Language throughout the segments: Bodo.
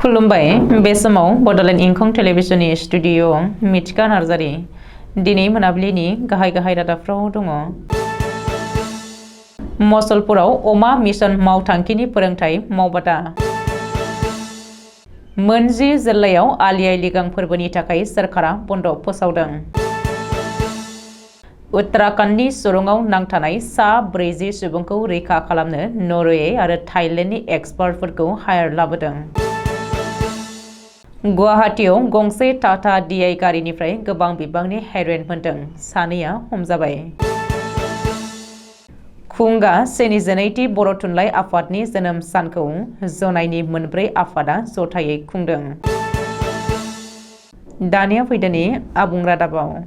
खुलुमबाय बे समाव बडोलेण्ड इंखं टेलिभिजननि स्टुडिअ मिथिका नार्जारि दिनै मोनाबिलिनि गाहाय रादाबफ्राव दङ। मसलपुराव अमा मिशन मावथांखिनि फोरोंथाय मावबादा। मोनजि जिल्लायाव आलि आइ लिगां फोरबोनि थाखाय सोरखारा बन्द फोसावदों। उत्तराखंडनि सुरंगआव नांथानाय सा 40 सुबुंखौ रैखा खालामनो नरवे आरो थाइलेण्डनि एक्सपार्टफोरखौ हायर लाबोदों। गुवाहाटीआव गंसे टाटा DI गारिनिफ्राय गोबां बिबांनि हेर'इन मोनदों, सानैया हमजाबाय। खुंगा 112थि बर' थुनलाइ आफादनि जोनोम सानखौ जनायनि मोनब्रै आफादा जथायै खुंदों। दानिया फैदोनि आबुं रादाबाव।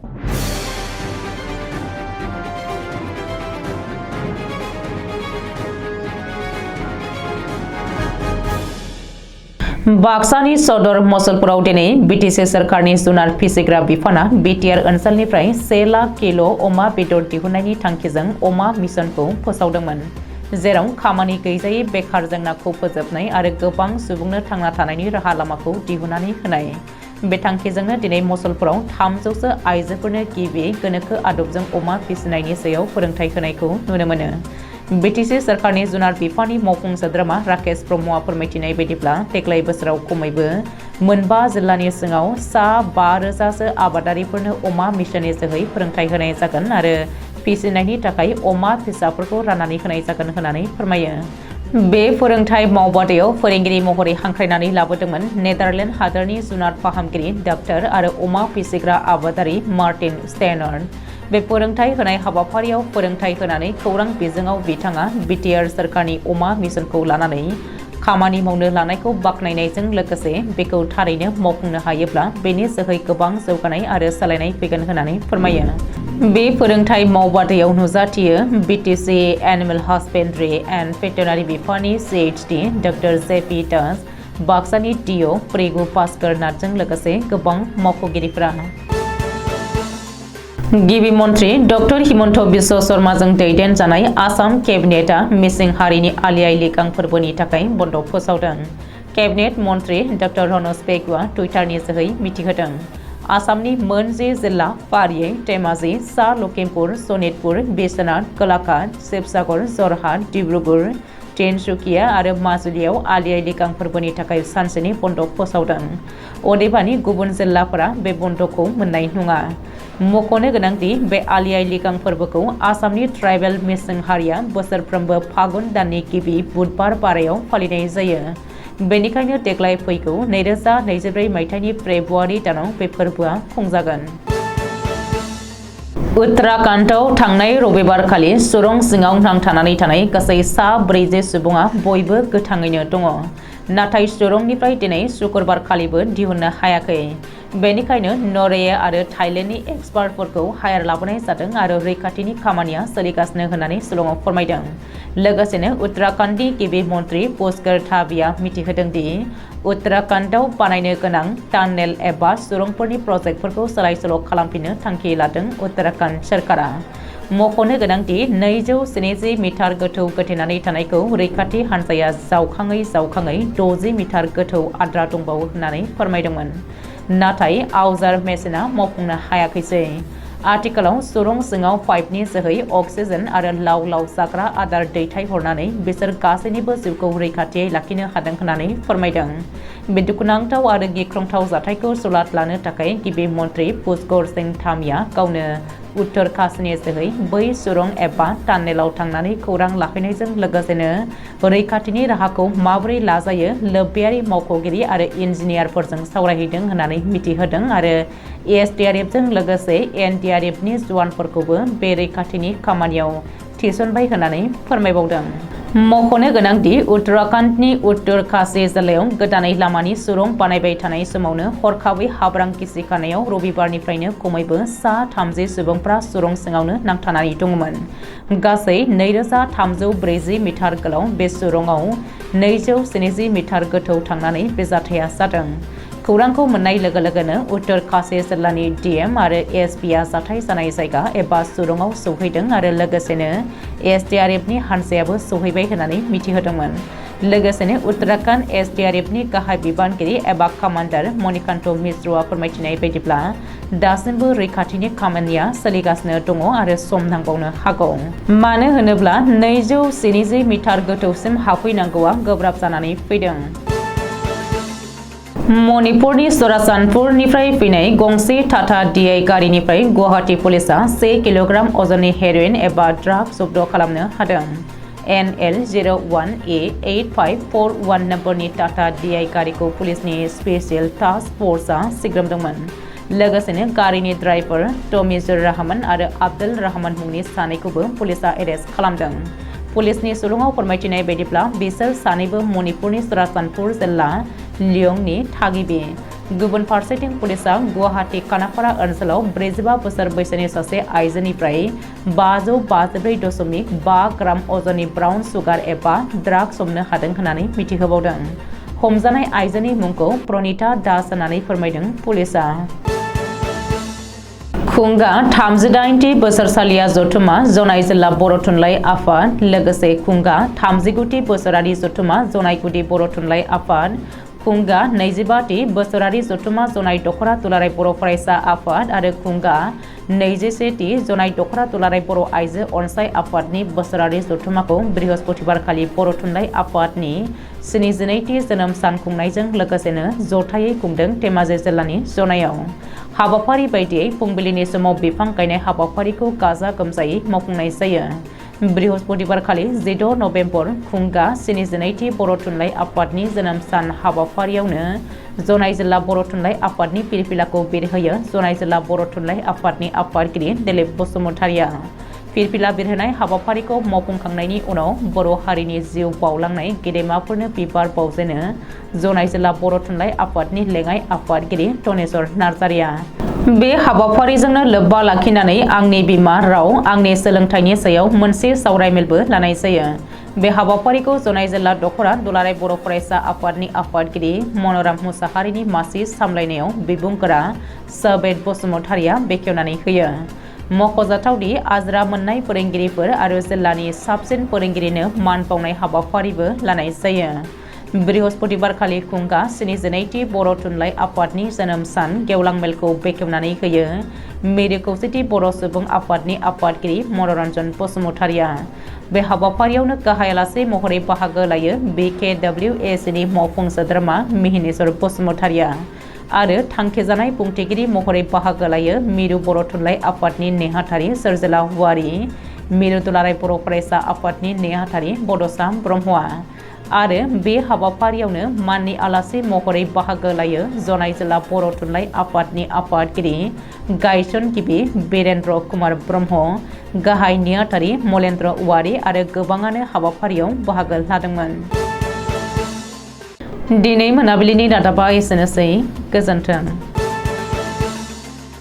बाक्सानि सदर मसलपुराव दिनै BTC सोरखारनि जुनार फिसिग्रा बिफाना BTR ओनसोलनिफ्राय 1 लाख किल' अमा बेदर दिहुननायनि थांखिजों अमा मिशनखौ फोसावदोंमोन, जेराव खामानि गैजायै बेखार जेंनाखौ फोजोबनाय आरो गोबां सुबुंनो थांना थानायनि राहा लामाखौ दिहुननानै होनाय। बे थांखिजोंनो दिनै मसलपुराव 300सो आइजोफोरनो गिबि गोनोखो आदबजों अमा फिसिनायनि सायाव फोरोंथाय होनायखौ नुनो मोनो। BTC सोरखारनि जुनार बिफाननि मावफुं सोद्रोमा राकेश ब्रह्मआ फोरमायथिनाय बायदिब्ला देग्लाय बोसोराव खमैबो 4 जिल्लानि सिङाव सा 5,000सो आबादारिफोरनो अमा मिशननि जोहै फोरोंथाय होनाय जागोन आरो फिसिनायनि थाखाय अमा फिसाफोरखौ राननानै होनाय जागोन होननानै फोरमायो। बे फोरोंथाय मावबादायाव फोरोंगिरि महरै हांख्रायनानै लाबोदोंमोन नेदारलेण्ड हादोरनि जुनार फाहामगिरि डाक्टर आरो अमा फिसिग्रा आबादारि मार्टिन स्टेनर। बे फोरोंथाय होनाय हाबाफारियाव फोरोंथाय होनानै खौरां बिजोङाव बिथाङा BTR सोरखारनि अमा मिशनखौ लानानै खामानि मावनो लानायखौ बाख्नायनायजों लोगोसे बेखौ थारैनो मावफुंनो हायोब्ला बेनि जोहै गोबां जौगानाय आरो सोलायनाय फैगोन होननानै फोरमायो। बे फोरोंथाय मावबादायाव नुजाथियो BTC एनिमेल हासबेन्ड्रि एन्ड भेटेनारि बिफाननि CHD डक्टर JP दास, बाक्सानि DO प्रेगु भास्कर नाथजों लोगोसे गोबां मावख'गिरिफोरा। गिबि मन्त्रि डक्टर हिमन्त बिश्व शर्माजों दैदेनजानाय आसाम केबिनेटआ मिसिं हारिनि आलि आइ लिगां फोरबोनि थाखाय बन्द फोसावदों। केबिनेट मन्त्रि डक्टर रनज पेगुआ टुइटारनि जोहै मिथिहोदों। आसामनि मोनजि जिल्ला फारियै धेमाजि, सा लखिमपुर, सनितपुर, बिश्वनाथ, गलाघाट, शिबसागर, जरहाट, डिब्रुगड़, तिनसुकिया आरो माजुलियाव आलि आइ लिगां फोरबोनि थाखाय सानसेनि बन्द फोसावदों। अदेबानि गुबुन जिल्लाफोरा बे बन्दखौ मोननाय नङा। मख'नो गोनांदि बे आलि आइ लिगां फोरबोखौ आसामनि ट्राइबेल मिसिं हारिया बोसोरफ्रोमबो फागुन दाननि गिबि बुधबार बारायाव फालिनाय जायो। बेनिखायनो देग्लाय फैगौ 2024 मायथाइनि फेब्रुवारि दानाव बे फोरबोआ खुंजागोन। उत्तराखंडआव थांनाय रबिबारखालि सुरं सिङाव नांथानानै थानाय गासै सा 40 सुबुङा बयबो गोथाङैनो दङ, नाथाय सुरंनिफ्राय दिनै शुक्रबारखालिबो दिहुननो हायाखै। बेनिखायनो नरवे आरो थाइलेण्डनि एक्सपार्टफोरखौ हायर लाबोनाय जादों आरो रैखाथिनि खामानिया सोलिगासिनो होननानै शिलंआव फोरमायदों। लोगोसेनो उत्तराखंडनि गिबि मन्त्रि पुष्कर धामीआ मिथिहोदों दि उत्तराखंडआव बानायनो गोनां टानेल एबा सुरंफोरनि प्रजेक्टफोरखौ सोलाय सोल' खालामफिननो थांखि लादों उत्तराखंड सोरखारा। मख'नो गोनांदि 270 मिटार गोथौ गोथेनानै थानायखौ रैखाथि हान्जाया जावखाङै 60 मिटार गोथौ आद्रा दंबावो होननानै फोरमायदोंमोन, नाथाय आवजार मेसिनआ मावफुंनो हायाखैसै। आथिखालाव सुरं सिङाव पाइपनि जोहै अक्सिजेन आरो लाव लाव जाग्रा आदार दैथायहरनानै बिसोर गासैनिबो जिउखौ रैखाथियै लाखिनो हादों होननानै फोरमायदों। बे दुखुनांथाव आरो गिख्रंथाव जाथायखौ सुलाद लानो थाखाय गिबि मन्त्रि पुष्कर सिंह धामीआ गावनो उत्तर काशीनि जोहै बै सुरं एबा टानेलाव थांनानै खौरां लाहैनायजों लोगोसेनो रैखाथिनि राहाखौ माबोरै लाजायो लोब्बायारि मावख'गिरि आरो इन्जिनियारफोरजों सावरायहैदों होननानै मिथिहोदों आरो SDRFजों लोगोसे NDRFनि जवानफोरखौबो बे रैखाथिनि खामानियाव थिसनबाय होननानै फोरमायबावदों। मख'नो गोनांदि उत्तराखंडनि उत्तर काशी जिल्लायाव गोदानै लामानि सुरं बानायबाय थानाय समावनो हरखाबै हाब्रां गिसिखानायाव रबिबारनिफ्रायनो खमैबो सा 30 सुबुंफ्रा सुरं सिङावनो नांथानानै दंमोन। गासै 2340 मिटार गोलाव बे सुरंआव 270 मिटार गोथौ थांनानै बे जाथाया जादों। खौरांखौ मोननाय लोगो लोगोनो उत्तर काशी जिल्लानि DM आरो SPआ जाथाय जानाय जायगा एबा सुरंआव सौहैदों आरो लोगोसेनो SDRFनि हानजायाबो सौहैबाय होननानै मिथिहोदोंमोन। लोगोसेनो उत्तराखंड SDRFनि गाहाय बिबानगिरि एबा कमान्डार मणिकान्त मिश्रआ फोरमायथिनाय बायदिब्ला दासिमबो रैखाथिनि खामानिया सोलिगासिनो दङ आरो सम नांबावनो हागौ। मानो होनोब्ला 270 मिटार गोथौसिम हाबफैनांगौआ गोब्राब जानानै फैदों। मणिपुरनि सरासनपुरनिफ्राय फैनाय गंसे टाटा DI गारिनिफ्राय गुवाहाटी पुलिसा 1 किल'ग्राम अजननि हेर'इन एबा ड्राग्स जब्द खालामनो हादों। NL01A8541 नम्बरनि टाटा DI गारिखौ पुलिसनि स्पेशल टास्क फर्सआ सिग्रोमदोंमोन। लोगोसेनो गारिनि ड्राइभार तमिजुर रहमान आरो आब्दुल रहमान मुंनि सानैखौबो पुलिसआ एरेस्ट खालामदों। पुलिसनि सुलुङाव फोरमायथिनाय बायदिब्ला बिसोर सानैबो मणिपुरनि सरासनपुर जिल्ला लियंनि थागिबि। गुबुन फारसेथिं पुलिसआ गुवाहाटी खानापारा ओनसोलाव 45 बोसोर बैसोनि सासे आइजोनिफ्राय 554.5 ग्राम अजननि ब्राउन सुगार एबा ड्राग्स हमनो हादों होननानै मिथिहोबावदों। हमजानाय आइजोनि मुंखौ प्रनिता दास होननानै फोरमायदों पुलिसआ। खुंगा 38थि बोसोरसालिया जथुमा जनाय जिल्ला बर' थुनलाइ आफाद लोगोसे खुंगा 39थि बोसोरारि जथुमा जनाय गुदि बर' थुनलाइ आफाद खुंगा 25थि बोसोरारि जथुमा जनाय दख'रा दुलाराय बर' फरायसा आफाद आरो खुंगा 21थि जनाय दख'रा दुलाराय बर' आइजो अनसाय आफादनि बोसोरारि जथुमाखौ बृहस्पतिबारखालि बर' थुनलाइ आफादनि 72थि जोनोम सान खुंनायजों लोगोसेनो जथायै खुंदों धेमाजि जिल्लानि जनायाव। हाबाफारि बायदियै फुंबिलिनि समाव बिफां गायनाय हाबाफारिखौ गाजा गोमजायै मावफुंनाय जायो। बृहस्पतिबारखालि 16 नभेम्बर खुंगा 72थि बर' थुनलाइ आफादनि जोनोम सान हाबाफारियावनो जनाय जिल्ला बर' थुनलाइ आफादनि फिरफिलाखौ बिरहोयो जनाय जिल्ला बर' थुनलाइ आफादनि आफादगिरि दिलीप बसुमतारिया। फिरफिला बिरहोनाय हाबाफारिखौ मावफुंखांनायनि उनाव बर' हारिनि जिउ बावलांनाय गेदेमाफोरनो बिबार बावजेनो जनाय जिल्ला बर' थुनलाइ आफादनि लेङाइ आफादगिरि धनेश्वर नार्जारिया। बे हाबाफारिजोंनो लोब्बा लाखिनानै आंनि बिमा राव आंनि सोलोंथाइनि सायाव मोनसे सावरायमेलबो लानाय जायो। बे हाबाफारिखौ जनाय जिल्ला दख'रा दुलाराय बर' फरायसा आफादनि आफादगिरि मन'राम मुसाहारिनि मासि सामलायनायाव बिबुंगोरा सबेद बसुमतारिया बेखेवनानै होयो। मख'जाथावदि आजिरा मोननाय फोरोंगिरिफोर आरो जिल्लानि साबसिन फोरोंगिरिनो मान बावनाय हाबाफारिबो लानाय जायो। बृहस्पतिबारखालि खुंगा 72थि बर' थुनलाइ आफादनि जोनोम सान गेवलां मेलखौ बेखेवनानै होयो मिरु खौसेथि बर' सुबुं आफादनि आफादगिरि मनरन्जन बसुमतारिया। बे हाबाफारियावनो गाहाय आलासि महरै बाहागो लायो BKWACनि मावफुं सोद्रोमा मिहिनेश्वर बसुमतारिया आरो थांखिजानाय बुंथिगिरि महरै बाहागो लायो मिरु बर' थुनलाइ आफादनि नेहाथारि सोरजिला औवारी, मिरु दुलाराय बर' फरायसा आफादनि नेहाथारि बड'सा ब्रह्मआ। आरो बे हाबाफारियावनो माननि आलासि महरै बाहागो लायो जनाय जिल्ला बर' थुनलाइ आफादनि आफादगिरि गायसनगिरि बीरेन्द्र कुमार ब्रह्म, गाहाय नेहाथारि मलेन्द्र औवारी आरो गोबाङानो हाबाफारियाव बाहागो लादोंमोन। दिनै मोनाबिलिनि रादाबा एसेनोसै। गोजोन्थों।